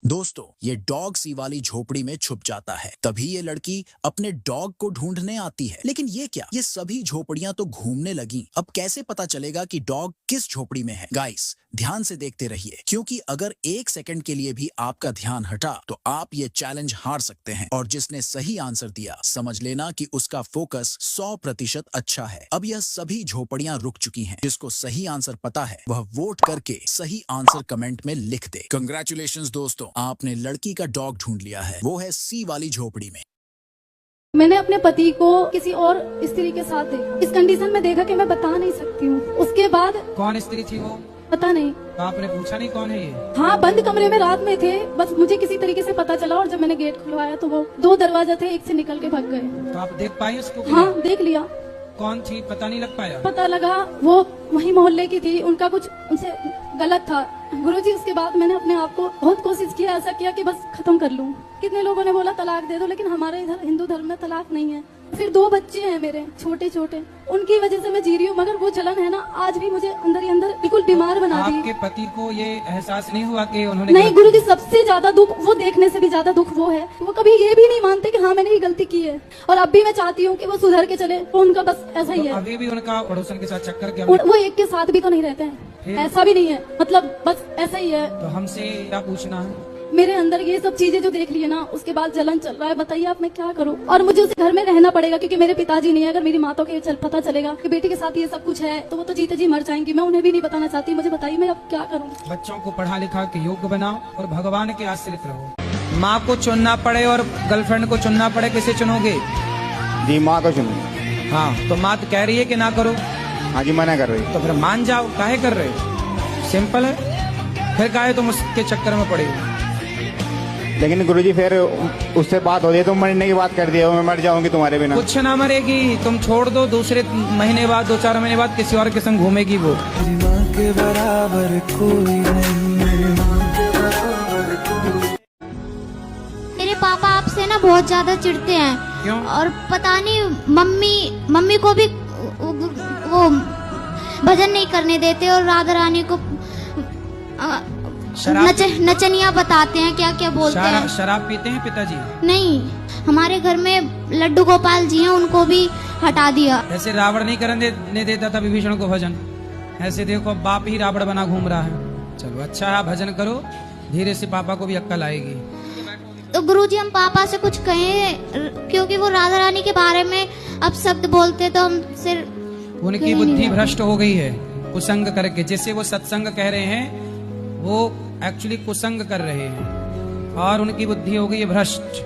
दोस्तों, ये डॉग सी वाली झोपड़ी में छुप जाता है। तभी ये लड़की अपने डॉग को ढूंढने आती है। लेकिन ये क्या, ये सभी झोपड़ियां तो घूमने लगी। अब कैसे पता चलेगा कि डॉग किस झोपड़ी में है? गाइस, ध्यान से देखते रहिए, क्योंकि अगर 1 सेकंड के लिए भी आपका ध्यान हटा तो आप ये चैलेंज हार सकते हैं। और जिसने सही आंसर दिया, समझ लेना कि उसका फोकस 100% अच्छा है। अब यह सभी झोपड़ियां रुक चुकी हैं। जिसको सही आंसर पता है वह वोट करके सही आंसर कमेंट में लिख दे। कंग्रेचुलेशंस दोस्तों, आपने लड़की का डॉग ढूंढ लिया है। वो है सी वाली झोपड़ी में। मैंने अपने पति को किसी और स्त्री के साथ देखा। इस कंडीशन में देखा कि मैं बता नहीं सकती हूँ। उसके बाद कौन स्त्री थी वो? पता नहीं। तो आपने पूछा नहीं कौन है ये? हाँ, बंद कमरे में रात में थे। बस मुझे किसी तरीके से पता चला, और जब मैंने गेट खुलवाया तो वो 2 दरवाजे थे, एक से निकल के भाग गए। तो आप देख पाई उसको? हाँ, देख लिया। कौन थी पता नहीं लग पाया? पता लगा वो वही मोहल्ले की थी। उनका कुछ उनसे गलत था। गुरुजी, उसके बाद मैंने अपने आप को बहुत कोशिश किया, ऐसा किया कि बस खत्म कर लूं। कितने लोगों ने बोला तलाक दे दो, लेकिन हमारे इधर हिंदू धर्म में तलाक नहीं है। फिर 2 बच्चे हैं मेरे, छोटे छोटे, उनकी वजह से मैं जी रही हूँ। मगर वो चलन है ना, आज भी मुझे अंदर ही अंदर बिल्कुल बीमार बना दी। आपके पति को ये एहसास नहीं हुआ कि उन्होंने? नहीं गुरुजी, सबसे ज्यादा दुख वो, देखने से भी ज्यादा दुख वो है। वो कभी ये भी नहीं मानते कि हाँ मैंने ये गलती की है। और अब भी मैं चाहती हूँ कि वो सुधर के चले। तो उनका बस ऐसा ही तो है। अभी भी उनका पड़ोसन के साथ चक्कर क्या? वो एक के साथ भी तो नहीं रहते हैं, ऐसा भी नहीं है। मतलब बस ऐसा ही है। तो हमसे क्या पूछना है? मेरे अंदर ये सब चीजें जो देख ली है ना, उसके बाद जलन चल रहा है। बताइए आप, मैं क्या करूं? और मुझे उस घर में रहना पड़ेगा, क्योंकि मेरे पिताजी नहीं है। अगर मेरी माँ को पता चलेगा कि बेटी के साथ ये सब कुछ है, तो वो तो जीते जी मर जाएंगी। मैं उन्हें भी नहीं बताना चाहती। मुझे बताइए मैं अब क्या करूं? बच्चों को पढ़ा लिखा के योग्य बनाओ और भगवान के आश्रित रहो। माँ को चुनना पड़े और गर्लफ्रेंड को चुनना पड़े, किसे चुनोगे? जी, माँ को चुनूंगा। हाँ, तो माँ तो कह रही है कि ना करो। हाँ जी, मना कर रही। तो फिर मान जाओ, काहे कर रहे हो? सिंपल है। फिर काहे तुम उसके चक्कर में पड़े हो? लेकिन गुरुजी, फिर उससे बात हो रही है, तुम मरने की बात कर दिया, मैं मर जाऊंगी तुम्हारे बिना। कुछ ना मरेगी, तुम छोड़ दो। दूसरे महीने बाद, 2-4 महीने बाद किसी और के संग घूमेगी वो। माँ के बराबर कोई नहीं। मेरे पापा आपसे ना बहुत ज्यादा चिढ़ते हैं। क्यों? और पता नहीं, मम्मी को भी वो भजन नहीं करने देते, और राधा रानी को नचनिया बताते हैं, क्या क्या बोलते हैं। शराब पीते हैं पिताजी? नहीं, हमारे घर में लड्डू गोपाल जी हैं, उनको भी हटा दिया। ऐसे रावण नहीं करने देता था विभीषण को भजन। ऐसे देखो, बाप ही रावण बना घूम रहा है। चलो अच्छा है, भजन करो, धीरे से पापा को भी अक्ल आएगी। तो गुरुजी, हम पापा से कुछ कहें, क्योंकि वो राधा रानी के बारे में अब शब्द बोलते, तो हम सिर्फ उनकी बुद्धि भ्रष्ट हो गई है कुसंग करके। जैसे वो सत्संग कह रहे हैं, वो एक्चुअली कुसंग कर रहे हैं, और उनकी बुद्धि हो गई है भ्रष्ट।